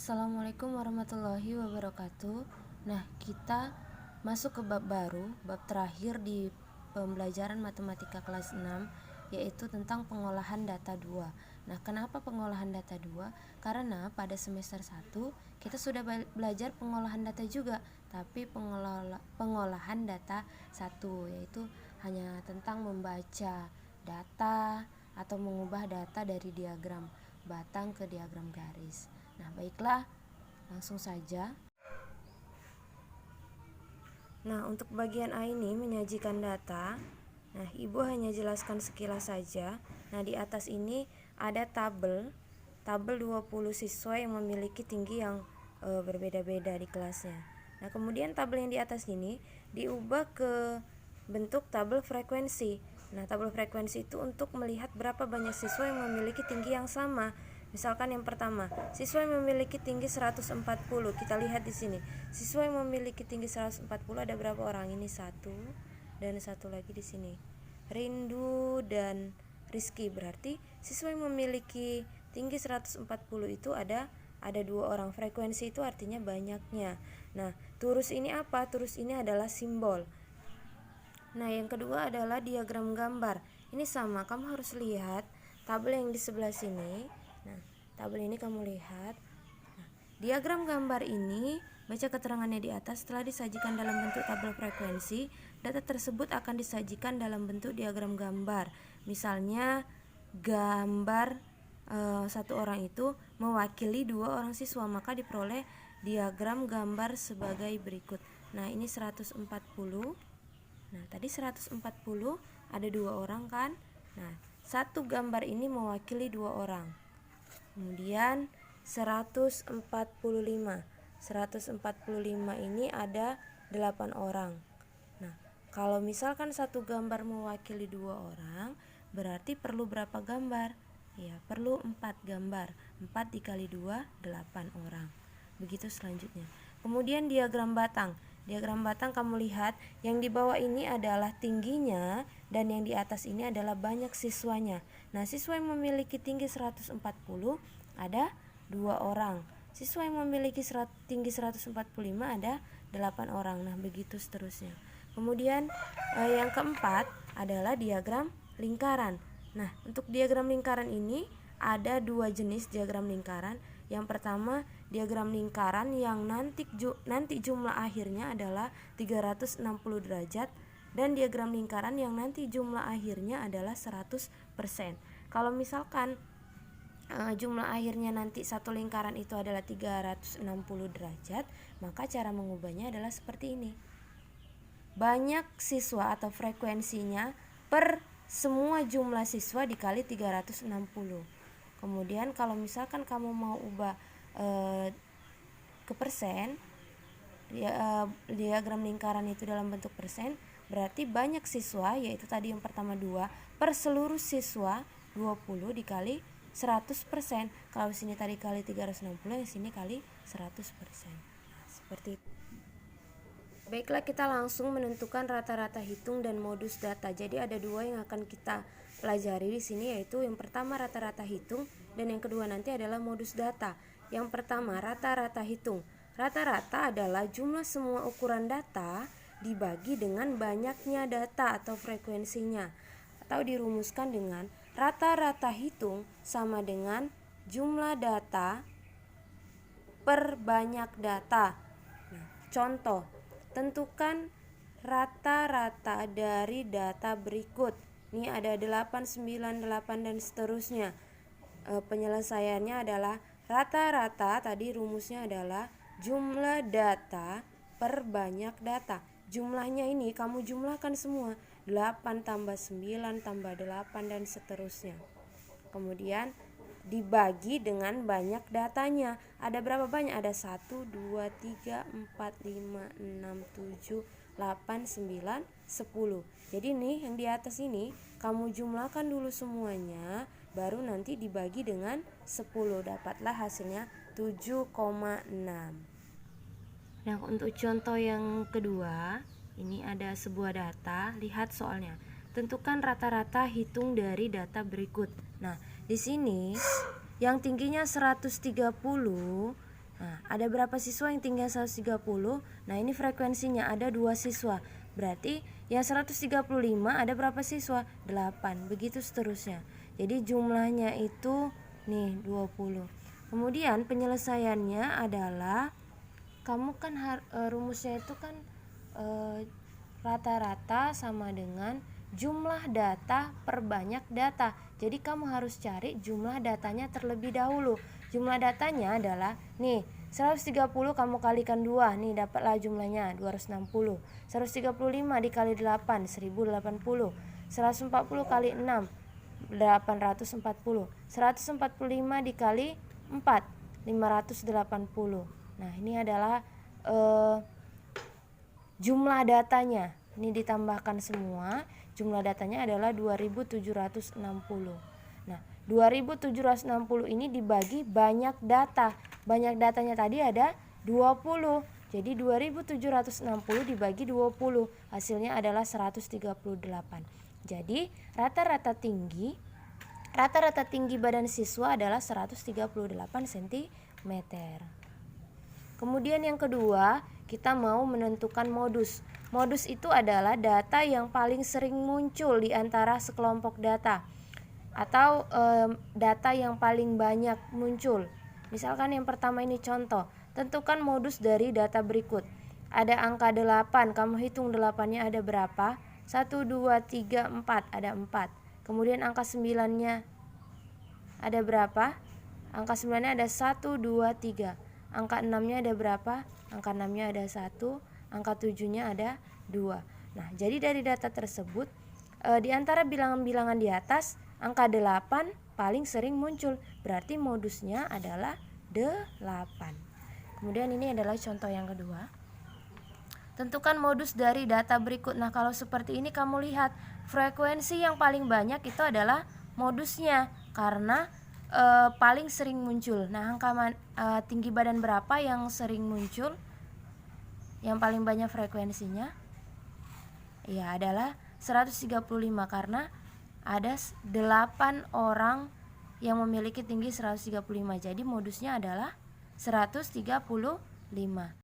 Assalamualaikum warahmatullahi wabarakatuh. Nah, kita masuk ke bab baru, bab terakhir di pembelajaran matematika kelas 6, yaitu tentang pengolahan data 2. Nah, kenapa pengolahan data 2? Karena pada semester 1 kita sudah belajar pengolahan data juga, tapi pengolahan data 1 yaitu hanya tentang membaca data atau mengubah data dari diagram batang ke diagram garis. Nah, baiklah, langsung saja. Nah, untuk bagian A ini menyajikan data. Nah, Ibu hanya jelaskan sekilas saja. Nah, di atas ini ada tabel 20 siswa yang memiliki tinggi yang berbeda-beda di kelasnya. Nah, kemudian tabel yang di atas ini diubah ke bentuk tabel frekuensi. Nah, tabel frekuensi itu untuk melihat berapa banyak siswa yang memiliki tinggi yang sama. Misalkan yang pertama, siswa yang memiliki tinggi 140. Kita lihat di sini. Siswa yang memiliki tinggi 140 ada berapa orang? Ini satu dan satu lagi di sini. Rindu dan Rizky. Berarti siswa yang memiliki tinggi 140 itu ada dua orang. Frekuensi itu artinya banyaknya. Nah, turus ini apa? Turus ini adalah simbol. Nah, yang kedua adalah diagram gambar. Ini sama, kamu harus lihat tabel yang di sebelah sini. Nah, tabel ini kamu lihat. Nah, diagram gambar ini, baca keterangannya di atas. Setelah disajikan dalam bentuk tabel frekuensi, data tersebut akan disajikan dalam bentuk diagram gambar. Misalnya, gambar satu orang itu mewakili dua orang siswa, maka diperoleh diagram gambar sebagai berikut. Nah, ini 140. Nah, tadi 140 ada dua orang kan? Nah, satu gambar ini mewakili dua orang. Kemudian 145. 145 ini ada 8 orang. Nah, kalau misalkan satu gambar mewakili dua orang, berarti perlu berapa gambar? Ya, perlu 4 gambar. 4 dikali 2, 8 orang. Begitu selanjutnya. Kemudian diagram batang. Diagram batang kamu lihat, yang di bawah ini adalah tingginya dan yang di atas ini adalah banyak siswanya. Nah, siswa yang memiliki tinggi 140 ada 2 orang. Siswa yang memiliki tinggi 145 ada 8 orang. Nah, begitu seterusnya. Kemudian yang keempat adalah diagram lingkaran. Nah, untuk diagram lingkaran ini ada dua jenis diagram lingkaran. Yang pertama, diagram lingkaran yang nanti jumlah akhirnya adalah 360 derajat, dan diagram lingkaran yang nanti jumlah akhirnya adalah 100%. Kalau misalkan jumlah akhirnya nanti satu lingkaran itu adalah 360 derajat, maka cara mengubahnya adalah seperti ini. Banyak siswa atau frekuensinya per semua jumlah siswa dikali 360. Kemudian kalau misalkan kamu mau ubah ke persen, diagram lingkaran itu dalam bentuk persen, berarti banyak siswa, yaitu tadi yang pertama 2, per seluruh siswa 20 dikali 100%. Kalau sini tadi kali 360, yang sini kali 100%. Seperti itu. Baiklah, kita langsung menentukan rata-rata hitung dan modus data. Jadi ada dua yang akan kita pelajari di sini, yaitu yang pertama rata-rata hitung dan yang kedua nanti adalah modus data. Yang pertama, rata-rata hitung. Rata-rata adalah jumlah semua ukuran data dibagi dengan banyaknya data atau frekuensinya, atau dirumuskan dengan rata-rata hitung sama dengan jumlah data per banyak data. Nah, contoh, tentukan rata-rata dari data berikut. Ini ada 8, 9, 8 dan seterusnya. Penyelesaiannya adalah rata-rata, tadi rumusnya adalah jumlah data per banyak data. Jumlahnya ini kamu jumlahkan semua, 8 tambah 9 tambah 8 dan seterusnya. Kemudian dibagi dengan banyak datanya. Ada berapa banyak? Ada 1, 2, 3, 4, 5, 6, 7, 8, 9, 10. Jadi nih yang di atas ini kamu jumlahkan dulu semuanya, baru nanti dibagi dengan 10. Dapatlah hasilnya 7,6. Nah, untuk contoh yang kedua, ini ada sebuah data. Lihat soalnya. Tentukan rata-rata hitung dari data berikut. Nah, di sini yang tingginya 130 Nah, ada berapa siswa yang tinggal 130? Nah, ini frekuensinya ada 2 siswa. Berarti yang 135 ada berapa siswa? 8. Begitu seterusnya. Jadi jumlahnya itu nih 20. Kemudian penyelesaiannya adalah kamu kan rumusnya itu kan rata-rata sama dengan jumlah data per banyak data. Jadi kamu harus cari jumlah datanya terlebih dahulu. Jumlah datanya adalah nih 130 kamu kalikan 2, nih dapatlah jumlahnya 260. 135 dikali 8 1080. 140 kali 6 840. 145 dikali 4 580. Nah, ini adalah jumlah datanya. Ini ditambahkan semua. Jumlah datanya adalah 2760. Nah, 2760 ini dibagi banyak data. Banyak datanya tadi ada 20. Jadi 2760 dibagi 20, hasilnya adalah 138. Jadi rata-rata tinggi badan siswa adalah 138 cm. Kemudian yang kedua, kita mau menentukan modus. Modus itu adalah data yang paling sering muncul di antara sekelompok data, atau data yang paling banyak muncul. Misalkan yang pertama ini contoh, tentukan modus dari data berikut. Ada angka 8, kamu hitung 8-nya ada berapa? 1, 2, 3, 4, ada 4. Kemudian angka 9-nya ada berapa? Angka 9-nya ada 1, 2, 3. Angka 6-nya ada berapa? Angka 6-nya ada 1. Angka 7-nya ada 2. Nah, jadi dari data tersebut, di antara bilangan-bilangan di atas, angka 8 paling sering muncul. Berarti modusnya adalah 8. Kemudian ini adalah contoh yang kedua. Tentukan modus dari data berikut. Nah, kalau seperti ini kamu lihat, frekuensi yang paling banyak itu adalah modusnya, karena paling sering muncul. Nah, angka tinggi badan berapa yang sering muncul? Yang paling banyak frekuensinya? Ya, adalah 135, karena ada 8 orang yang memiliki tinggi 135. Jadi modusnya adalah 135.